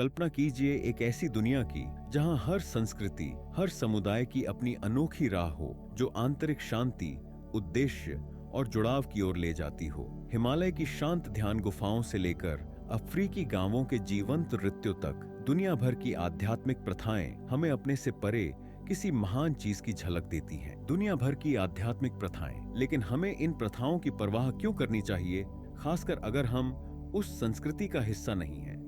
कल्पना कीजिए एक ऐसी दुनिया की जहां हर संस्कृति, हर समुदाय की अपनी अनोखी राह हो जो आंतरिक शांति, उद्देश्य और जुड़ाव की ओर ले जाती हो। हिमालय की शांत ध्यान गुफाओं से लेकर अफ्रीकी गांवों के जीवंत नृत्यों तक दुनिया भर की आध्यात्मिक प्रथाएं हमें अपने से परे किसी महान चीज की झलक देती हैं। दुनिया भर की आध्यात्मिक प्रथाएं, लेकिन हमें इन प्रथाओं की परवाह क्यों करनी चाहिए, खासकर अगर हम उस संस्कृति का हिस्सा नहीं हैं।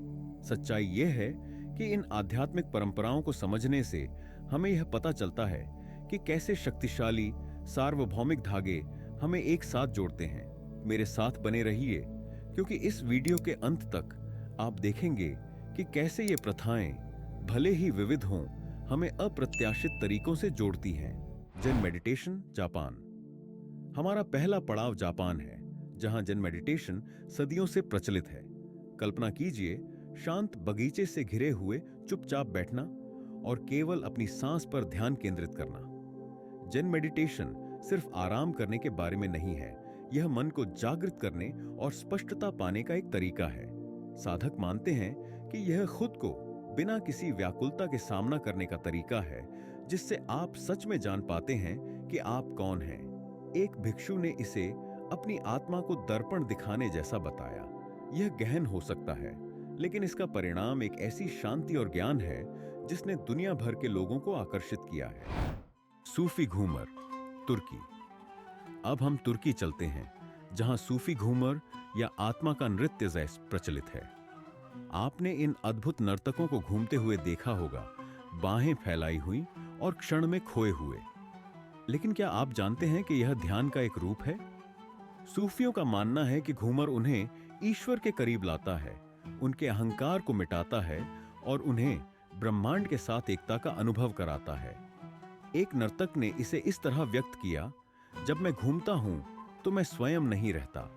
सच्चाई यह है कि इन आध्यात्मिक परंपराओं को समझने से हमें यह पता चलता है कि कैसे शक्तिशाली सार्वभौमिक धागे हमें एक साथ जोड़ते हैं। मेरे साथ बने रहिए, क्योंकि इस वीडियो के अंत तक आप देखेंगे कि कैसे ये प्रथाएं, भले ही विविध हों, हमें अप्रत्याशित तरीकों से जोड़ती हैं। जेन मेडिटेशन, जापान। हमारा पहला पड़ाव जापान है, जहां जेन मेडिटेशन सदियों से प्रचलित है। कल्पना कीजिए शांत बगीचे से घिरे हुए चुपचाप बैठना और केवल अपनी सांस पर ध्यान केंद्रित करना। जेन मेडिटेशन सिर्फ आराम करने के बारे में नहीं है, यह मन को जागृत करने और स्पष्टता पाने का एक तरीका है। साधक मानते हैं कि यह खुद को बिना किसी व्याकुलता के सामना करने का तरीका है, जिससे आप सच में जान पाते हैं कि आप कौन हैं। एक भिक्षु ने इसे अपनी आत्मा को दर्पण दिखाने जैसा बताया। यह गहन हो सकता है, लेकिन इसका परिणाम एक ऐसी शांति और ज्ञान है जिसने दुनिया भर के लोगों को आकर्षित किया है। सूफी घूमर, तुर्की। अब हम तुर्की चलते हैं, जहां सूफी घूमर या आत्मा का नृत्य जैस प्रचलित है। आपने इन अद्भुत नर्तकों को घूमते हुए देखा होगा, बाहें फैलाई हुई और क्षण में खोए हुए। लेकिन क्या आप जानते हैं कि यह ध्यान का एक रूप है? सूफियों का मानना है कि घूमर उन्हें ईश्वर के करीब लाता है, उनके अहंकार को मिटाता है और उन्हें ब्रह्मांड के साथ एकता का अनुभव कराता है। एक नर्तक ने इसे इस तरह व्यक्त किया, जब मैं घूमता हूं तो मैं स्वयं नहीं रहता,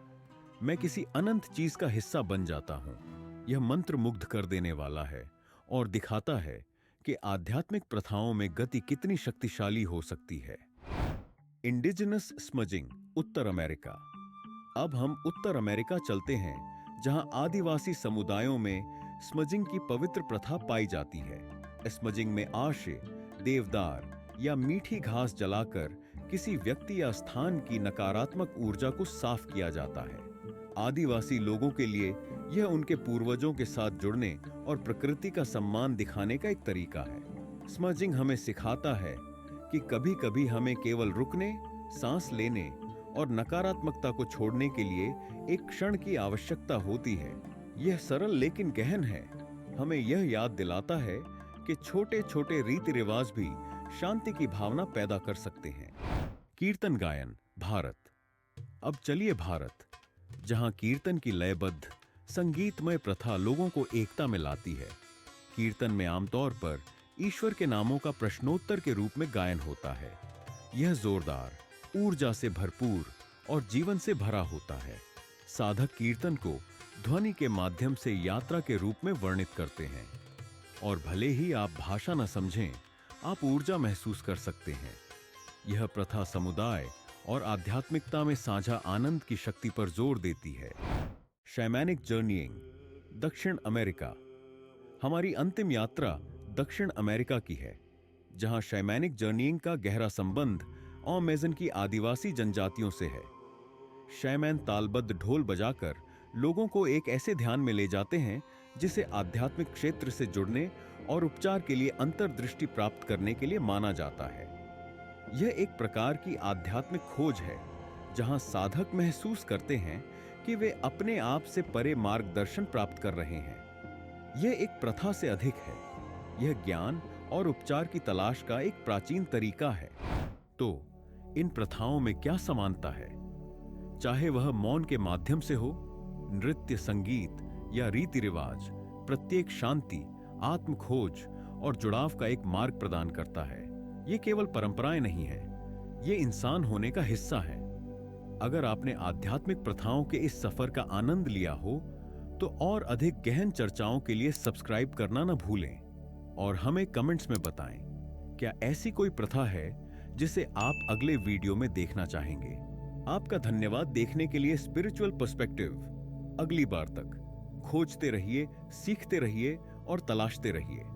मैं किसी अनंत चीज का हिस्सा बन जाता हूं। यह मंत्र मुग्ध कर देने वाला है और दिखाता है कि आध्यात्मिक प्रथाओं में गति कितनी शक्तिशाली हो सकती है। इंडिजिनस स्मजिंग, उत्तर अमेरिका। अब हम उत्तर अमेरिका चलते हैं, जहां आदिवासी समुदायों में स्मजिंग की पवित्र प्रथा पाई जाती है। स्मजिंग में आशे, देवदार या मीठी घास जलाकर किसी व्यक्ति या स्थान की नकारात्मक ऊर्जा को साफ किया जाता है। आदिवासी लोगों के लिए यह उनके पूर्वजों के साथ जुड़ने और प्रकृति का सम्मान दिखाने का एक तरीका है। स्मजिंग हमें सिखाता है कि कभी-कभी हमें केवल रुकने, सांस लेने और नकारात्मकता को छोड़ने के लिए एक क्षण की आवश्यकता होती है। यह सरल लेकिन गहन है। हमें यह याद दिलाता है कि छोटे-छोटे रीति रिवाज भी शांति की भावना पैदा कर सकते हैं। कीर्तन गायन, भारत। अब चलिए भारत, जहां कीर्तन की लयबद्ध संगीतमय प्रथा लोगों को एकता में लाती है। कीर्तन में आमतौर पर ईश्वर के नामों का प्रश्नोत्तर के रूप में गायन होता है। यह जोरदार, ऊर्जा से भरपूर और जीवन से भरा होता है। साधक कीर्तन को ध्वनि के माध्यम से यात्रा के रूप में वर्णित करते हैं, और भले ही आप भाषा न समझें, आप ऊर्जा महसूस कर सकते हैं। यह प्रथा समुदाय और आध्यात्मिकता में साझा आनंद की शक्ति पर जोर देती है। शैमैनिक जर्नीइंग, दक्षिण अमेरिका। हमारी अंतिम यात्रा दक्षिण अमेरिका की है, जहां शैमैनिक जर्नीइंग का गहरा संबंध अमेज़न की आदिवासी जनजातियों से है। शैमैन तालबद्ध ढोल बजाकर लोगों को एक ऐसे ध्यान में ले जाते हैं जिसे आध्यात्मिक क्षेत्र से जुड़ने और उपचार के लिए अंतर्दृष्टि प्राप्त करने के लिए माना जाता है। यह एक प्रकार की आध्यात्मिक खोज है, जहां साधक महसूस करते हैं कि वे अपने आप से परे मार्गदर्शन प्राप्त कर रहे हैं। यह एक प्रथा से अधिक है, यह ज्ञान और उपचार की तलाश का एक प्राचीन तरीका है। तो इन प्रथाओं में क्या समानता है? चाहे वह मौन के माध्यम से हो, नृत्य, संगीत या रीति रिवाज, प्रत्येक शांति, आत्म खोज और जुड़ाव का एक मार्ग प्रदान करता है। ये केवल परंपराएं नहीं हैं, ये इंसान होने का हिस्सा है। अगर आपने आध्यात्मिक प्रथाओं के इस सफर का आनंद लिया हो, तो और अधिक गहन चर्चाओं के लिए सब्सक्राइब करना न भूलें और हमें कमेंट्स में बताएं, क्या ऐसी कोई प्रथा है जिसे आप अगले वीडियो में देखना चाहेंगे। आपका धन्यवाद देखने के लिए स्पिरिचुअल पर्सपेक्टिव। अगली बार तक खोजते रहिए, सीखते रहिए और तलाशते रहिए।